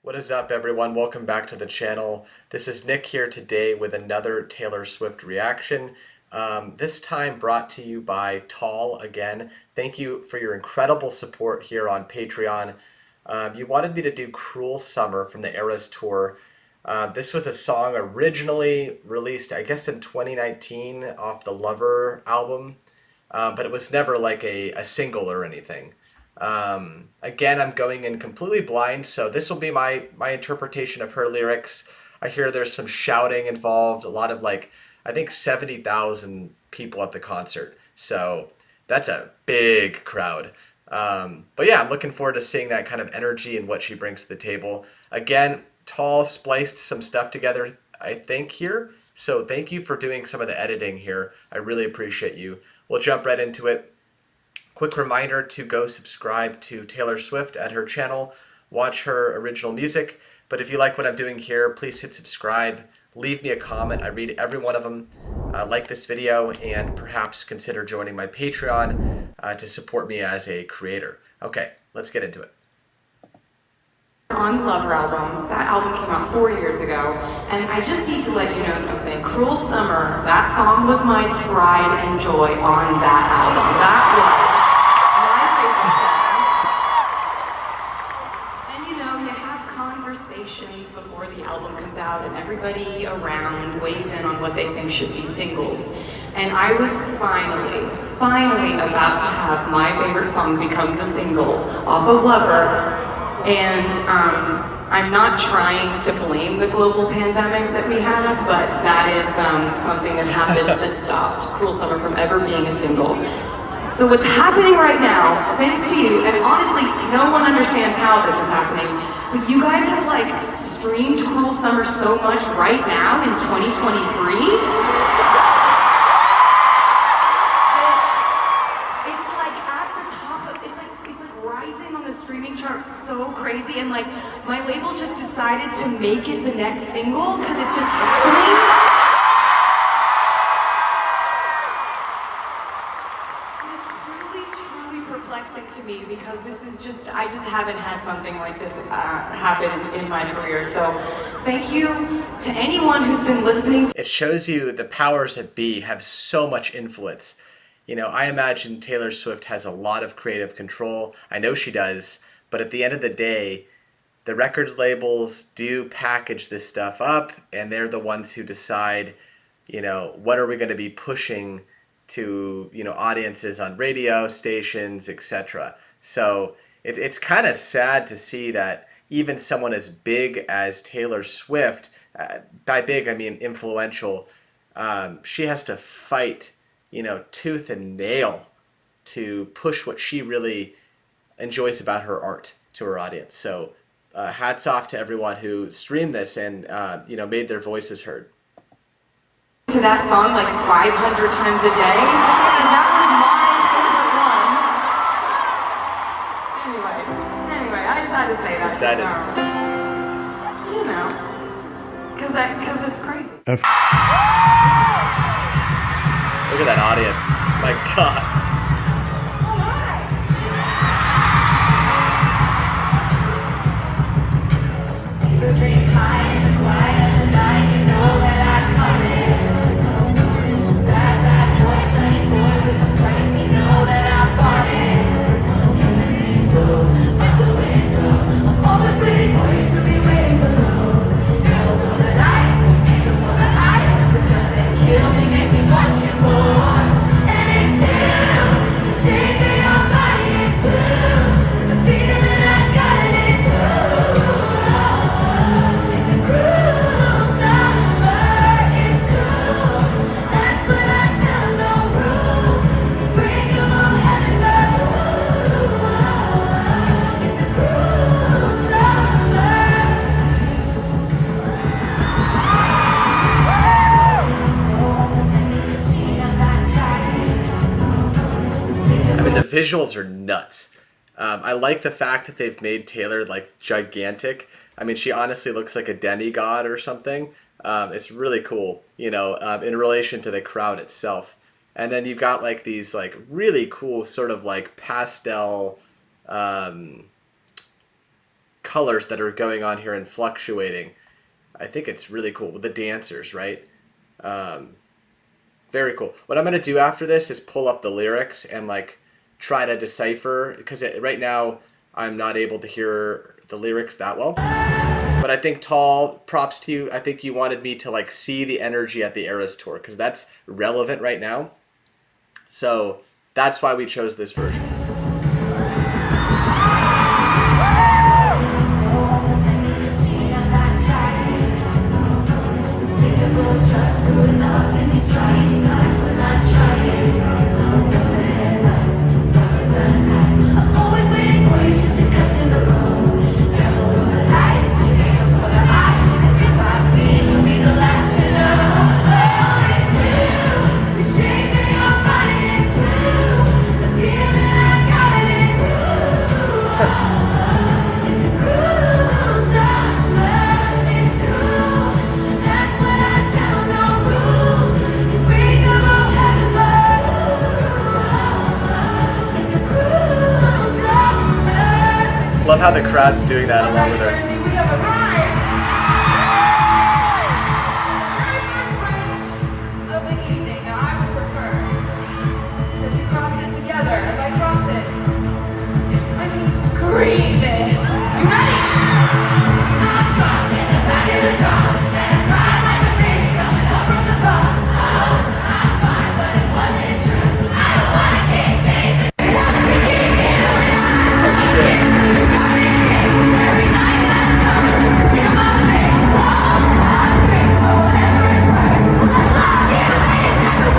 What is up, everyone? Welcome back to the channel. This is Nick here today with another Taylor Swift reaction. This time brought to you by Tall again. Thank you for your incredible support here on Patreon. You wanted me to do Cruel Summer from the Eras Tour. This was a song originally released, I guess, in 2019 off the Lover album, but it was never like a single or anything. Again, I'm going in completely blind, so this will be my interpretation of her lyrics. I hear there's some shouting involved, a lot of I think 70,000 people at the concert. So that's a big crowd. But yeah, I'm looking forward to seeing that kind of energy and what she brings to the table. Again, Tall spliced some stuff together, I think, here. So thank you for doing some of the editing here. I really appreciate you. We'll jump right into it. Quick reminder to go subscribe to Taylor Swift at her channel, watch her original music. But if you like what I'm doing here, please hit subscribe, leave me a comment. I read every one of them. Like this video and perhaps consider joining my Patreon to support me as a creator. Okay, let's get into it. On the Lover album. That album came out 4 years ago, and I just need to let you know something. Cruel Summer, that song was my pride and joy on that album. That was my favorite song. And you know, you have conversations before the album comes out, and everybody around weighs in on what they think should be singles. And I was finally about to have my favorite song become the single off of Lover. And I'm not trying to blame the global pandemic that we had, but that is something that happened that stopped Cruel Summer from ever being a single. So what's happening right now, thanks to you, and honestly, no one understands how this is happening, but you guys have streamed Cruel Summer so much right now in 2023. Streaming charts so crazy, and my label just decided to make it the next single because it's just happening. It is truly perplexing to me because I just haven't had something like this happen in my career. So thank you to anyone who's been listening. It shows you the powers that be have so much influence. You know, I imagine Taylor Swift has a lot of creative control. I know she does, but at the end of the day, the record labels do package this stuff up, and they're the ones who decide, you know, what are we going to be pushing to, you know, audiences on radio stations, etc. So it's kind of sad to see that even someone as big as Taylor Swift, by big I mean influential, she has to fight, you know, tooth and nail to push what she really enjoys about her art to her audience. So hats off to everyone who streamed this and, you know, made their voices heard. To that song 500 times a day, because that was my favorite one. Anyway, I just had to say that. Excited. You know, because it's crazy. Look at that audience. My God. Dream high in the quiet of the night, you know that I'm coming. That voice shining forward with the price, you know that I bought it. So, at the window, I'm always waiting for you to be waiting below. Girls for the ice, angels for the ice, but doesn't kill me, make me want you more. And it's still the shape of your body is blue. The feeling I got it is true. The visuals are nuts. I like the fact that they've made Taylor gigantic. I mean, she honestly looks like a demigod or something. It's really cool, you know, in relation to the crowd itself. And then you've got these really cool sort of pastel colors that are going on here and fluctuating. I think it's really cool with the dancers, right? Very cool. What I'm gonna do after this is pull up the lyrics and like try to decipher, because right now I'm not able to hear the lyrics that well. But I think Tall, props to you. I think you wanted me to like see the energy at the Eras Tour because that's relevant right now. So that's why we chose this version. Just good enough in these trying times when I try I'm always waiting for you just to cut to the bone. Devil for the lights, devil for the eyes. If I bleed, you'll be the last to know. Oh, it's blue. The shape of your body is blue. The feeling I got it is blue. It's a cruel summer. It's cool. That's what I tell no rules. You bring them all heaven It's a cruel summer. Love how the crowd's doing that along with her. We have arrived. Of the evening, now I would prefer that we cross it together. As I cross it, I can scream it. You ready? I'm drunk in the back of the car, and I cry like a baby coming up from the bar. Oh, I'm fine, but it wasn't true. I don't wanna get saved. Just to keep it alive. Every night that summer, just to see my face. Oh, I scream for whatever it's worth. I love you, ain't that the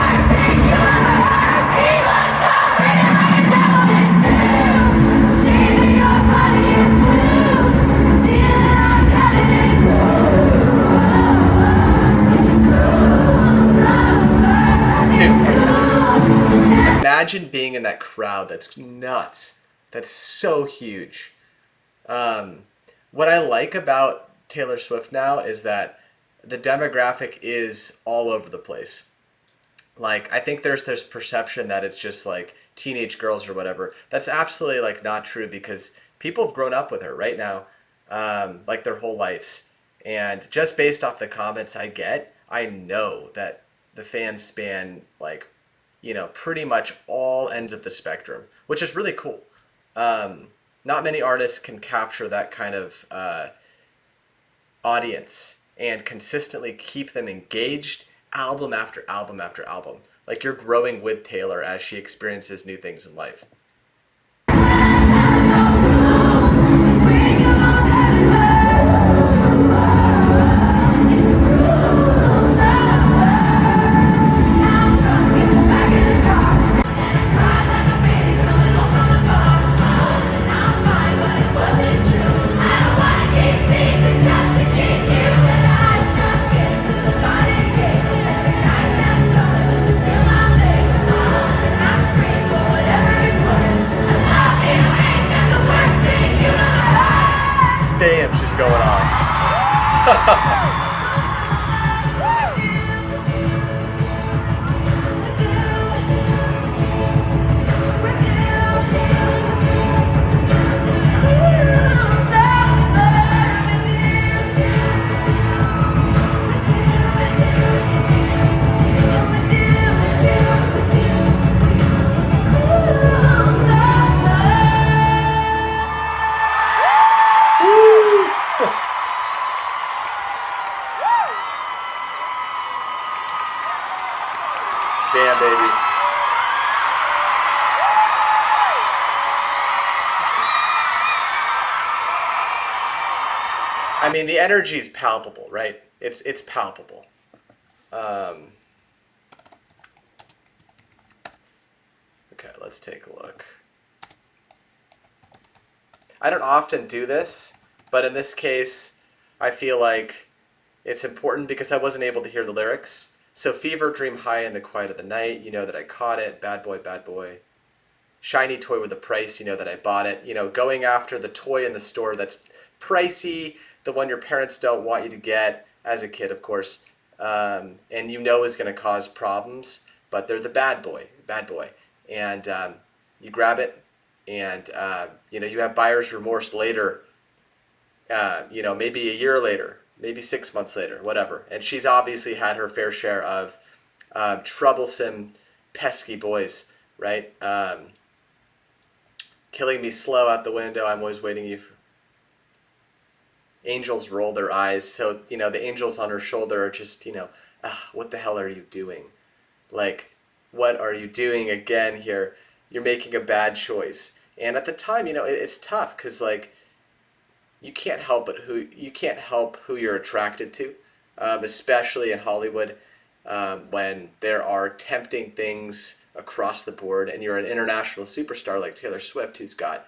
worst thing you ever heard? He looks so pretty like a devil, it's blue. The shape of your body is blue. The feeling I got it is Dude, imagine being in that crowd. That's nuts. That's so huge. What I like about Taylor Swift now is that the demographic is all over the place. Like, I think there's this perception that it's just like teenage girls or whatever. That's absolutely like not true because people have grown up with her right now, like their whole lives. And just based off the comments I get, I know that the fans span like, you know, pretty much all ends of the spectrum, which is really cool. Not many artists can capture that kind of audience and consistently keep them engaged album after album after album. Like you're growing with Taylor as she experiences new things in life. Damn, she's going on. Damn, baby. I mean, the energy is palpable, right? It's palpable. Okay, let's take a look. I don't often do this, but in this case, I feel like it's important because I wasn't able to hear the lyrics. So Fever, Dream High in the Quiet of the Night, you know that I caught it. Bad Boy, Bad Boy. Shiny toy with a price, you know that I bought it. You know, going after the toy in the store that's pricey, the one your parents don't want you to get as a kid, of course, and you know is going to cause problems, but they're the bad boy. And you grab it, and you know, you have buyer's remorse later maybe a year later, maybe 6 months later, whatever. And she's obviously had her fair share of troublesome, pesky boys, right? Killing me slow out the window. I'm always waiting you. Angels roll their eyes. So, the angels on her shoulder are just, what the hell are you doing? Like, what are you doing again here? You're making a bad choice. And at the time, it's tough because, like, you can't help who you're attracted to, especially in Hollywood, when there are tempting things across the board, and you're an international superstar like Taylor Swift, who's got,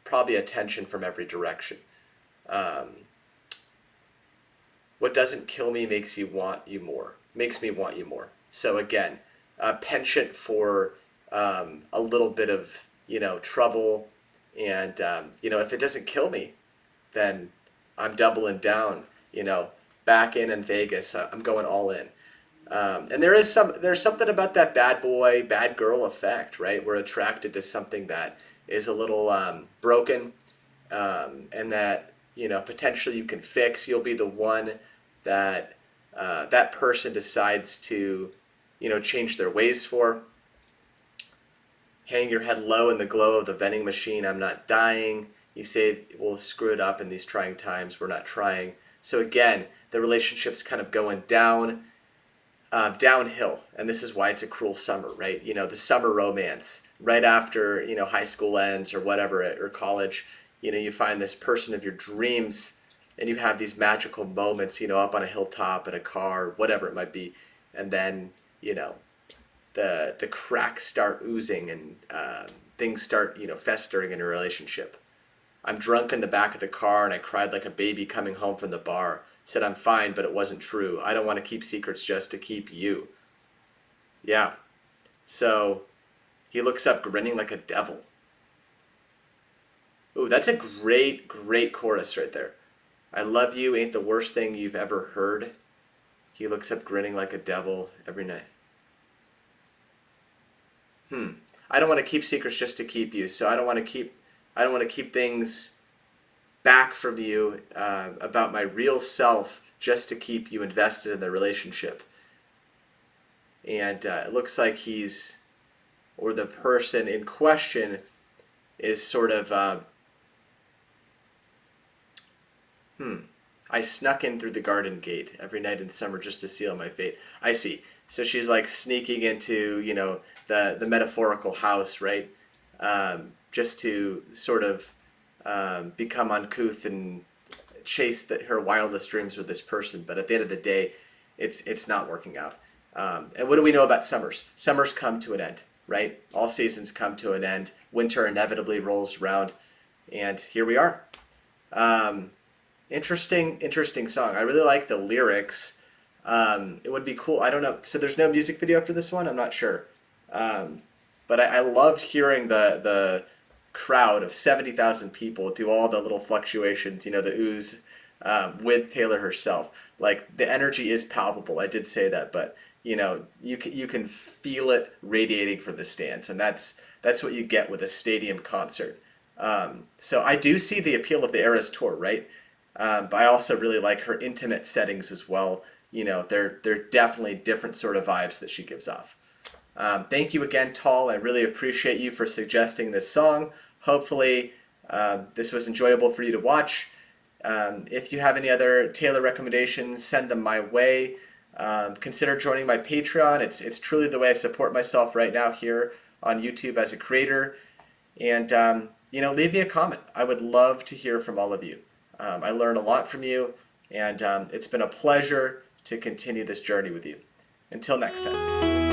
probably attention from every direction. What doesn't kill me makes me want you more. So again, a penchant for a little bit of trouble, and if it doesn't kill me, then I'm doubling down. Back in Vegas, I'm going all in. And there's something about that bad boy, bad girl effect, right? We're attracted to something that is a little broken, and that potentially you can fix. You'll be the one that that person decides to change their ways for. Hang your head low in the glow of the vending machine. I'm not dying. You say, we'll screw it up in these trying times. We're not trying. So again, the relationship's kind of going downhill, and this is why it's a cruel summer, right? The summer romance right after high school ends or whatever, or college. You find this person of your dreams, and you have these magical moments, up on a hilltop in a car, whatever it might be, and then the cracks start oozing, and things start festering in a relationship. I'm drunk in the back of the car, and I cried like a baby coming home from the bar. Said I'm fine, but it wasn't true. I don't want to keep secrets just to keep you. Yeah. So he looks up grinning like a devil. Ooh, that's a great, great chorus right there. I love you ain't the worst thing you've ever heard. He looks up grinning like a devil every night. I don't want to keep secrets just to keep you. So I don't want to keep things back from you about my real self just to keep you invested in the relationship. And it looks like the person in question is sort of, I snuck in through the garden gate every night in summer just to seal my fate. I see. So she's like sneaking into, the metaphorical house, right? Just to sort of become uncouth and chase her wildest dreams with this person. But at the end of the day, it's not working out. And what do we know about summers? Summers come to an end, right? All seasons come to an end. Winter inevitably rolls around, and here we are. Interesting song. I really like the lyrics. It would be cool. I don't know. So there's no music video for this one? I'm not sure. But I loved hearing the crowd of 70,000 people do all the little fluctuations, the ooze, with Taylor herself. Like, the energy is palpable. I did say that, but you can feel it radiating from the stands, and that's what you get with a stadium concert. So I do see the appeal of the Eras Tour, right? But I also really like her intimate settings as well. They're definitely different sort of vibes that she gives off. Thank you again, Tall. I really appreciate you for suggesting this song. Hopefully this was enjoyable for you to watch. If you have any other Taylor recommendations, send them my way. Consider joining my Patreon. It's truly the way I support myself right now here on YouTube as a creator. And leave me a comment. I would love to hear from all of you. I learn a lot from you, and it's been a pleasure to continue this journey with you. Until next time.